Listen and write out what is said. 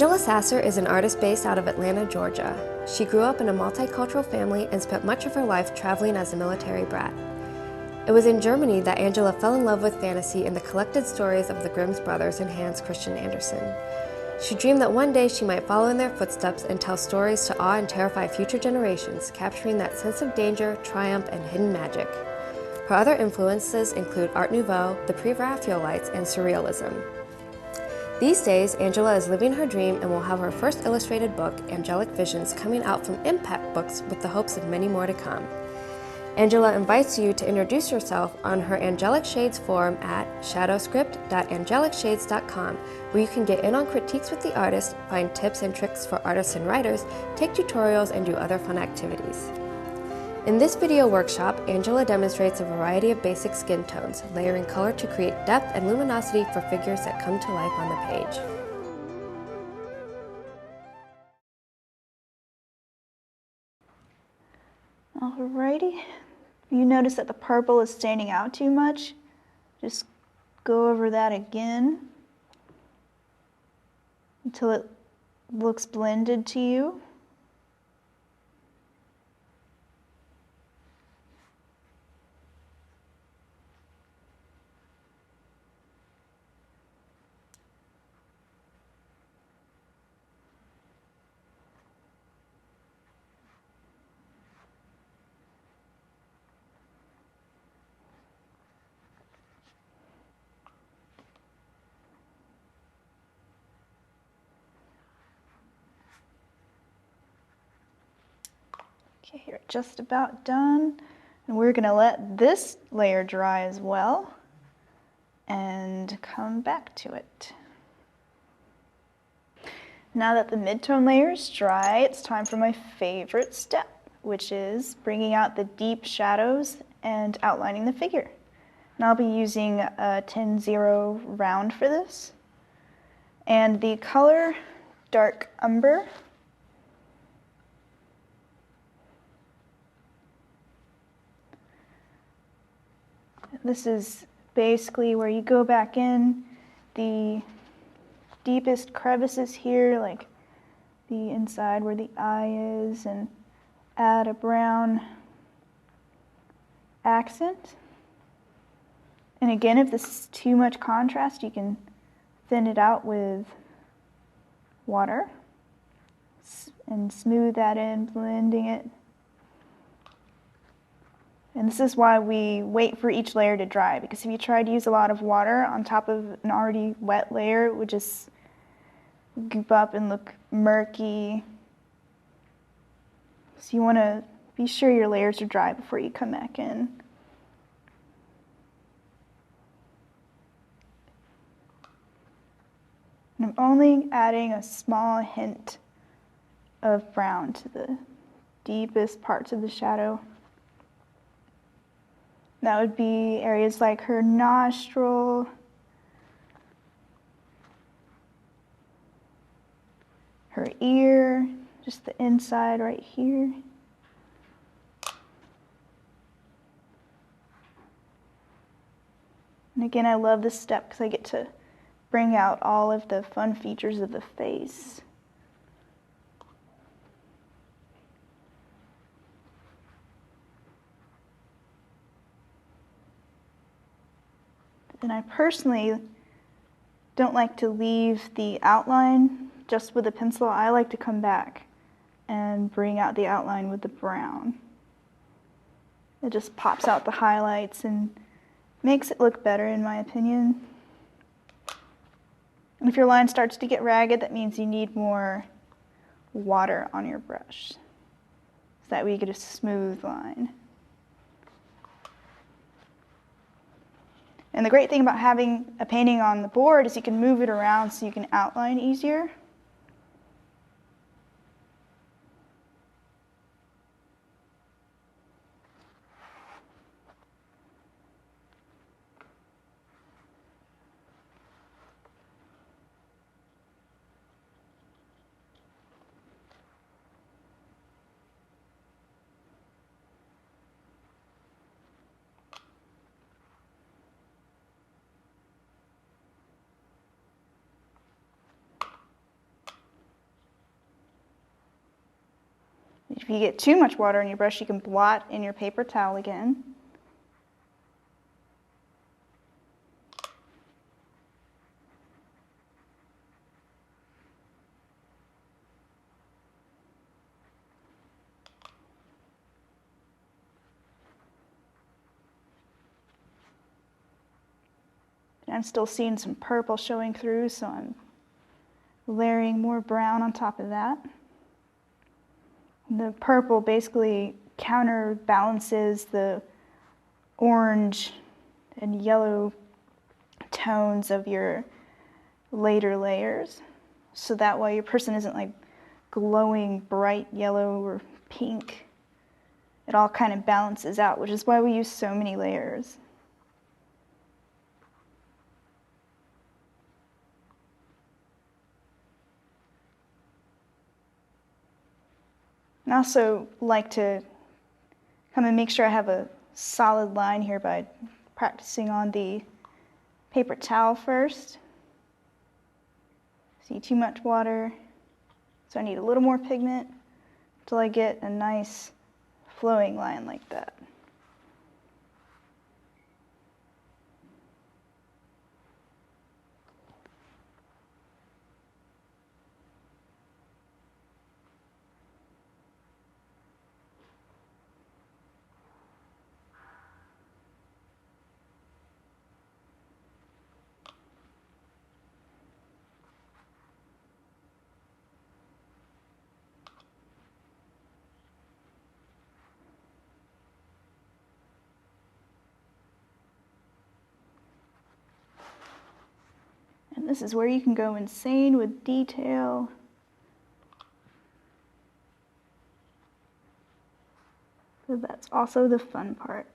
Angela Sasser is an artist based out of Atlanta, Georgia. She grew up in a multicultural family and spent much of her life traveling as a military brat. It was in Germany that Angela fell in love with fantasy and the collected stories of the Grimm's brothers and Hans Christian Andersen. She dreamed that one day she might follow in their footsteps and tell stories to awe and terrify future generations, capturing that sense of danger, triumph, and hidden magic. Her other influences include Art Nouveau, the Pre-Raphaelites, and Surrealism. These days, Angela is living her dream and will have her first illustrated book, Angelic Visions, coming out from Impact Books with the hopes of many more to come. Angela invites you to introduce yourself on her Angelic Shades forum at shadowscript.angelicshades.com, where you can get in on critiques with the artist, find tips and tricks for artists and writers, take tutorials, and do other fun activities. In this video workshop, Angela demonstrates a variety of basic skin tones, layering color to create depth and luminosity for figures that come to life on the page. Alrighty, if you notice that the purple is standing out too much, just go over that again until it looks blended to you. Okay, you're just about done. And we're going to let this layer dry as well and come back to it. Now that the midtone layer is dry, it's time for my favorite step, which is bringing out the deep shadows and outlining the figure. And I'll be using a 10-0 round for this. And the color Dark Umber. This is basically where you go back in the deepest crevices here, like the inside where the eye is, and add a brown accent. And again, if this is too much contrast, you can thin it out with water and smooth that in, blending it. And this is why we wait for each layer to dry, because if you try to use a lot of water on top of an already wet layer, it would just goop up and look murky. So you want to be sure your layers are dry before you come back in. And I'm only adding a small hint of brown to the deepest parts of the shadow. That would be areas like her nostril, her ear, just the inside right here. And again, I love this step because I get to bring out all of the fun features of the face. And I personally don't like to leave the outline just with a pencil. I like to come back and bring out the outline with the brown. It just pops out the highlights and makes it look better, in my opinion. And if your line starts to get ragged, that means you need more water on your brush, so that way you get a smooth line. And the great thing about having a painting on the board is you can move it around so you can outline easier. If you get too much water in your brush, you can blot in your paper towel again. I'm still seeing some purple showing through, so I'm layering more brown on top of that. The purple basically counterbalances the orange and yellow tones of your later layers, so that way your person isn't like glowing bright yellow or pink. It all kind of balances out, which is why we use so many layers. I also like to come and make sure I have a solid line here by practicing on the paper towel first. See, too much water, so I need a little more pigment until I get a nice flowing line like that. And this is where you can go insane with detail. So that's also the fun part.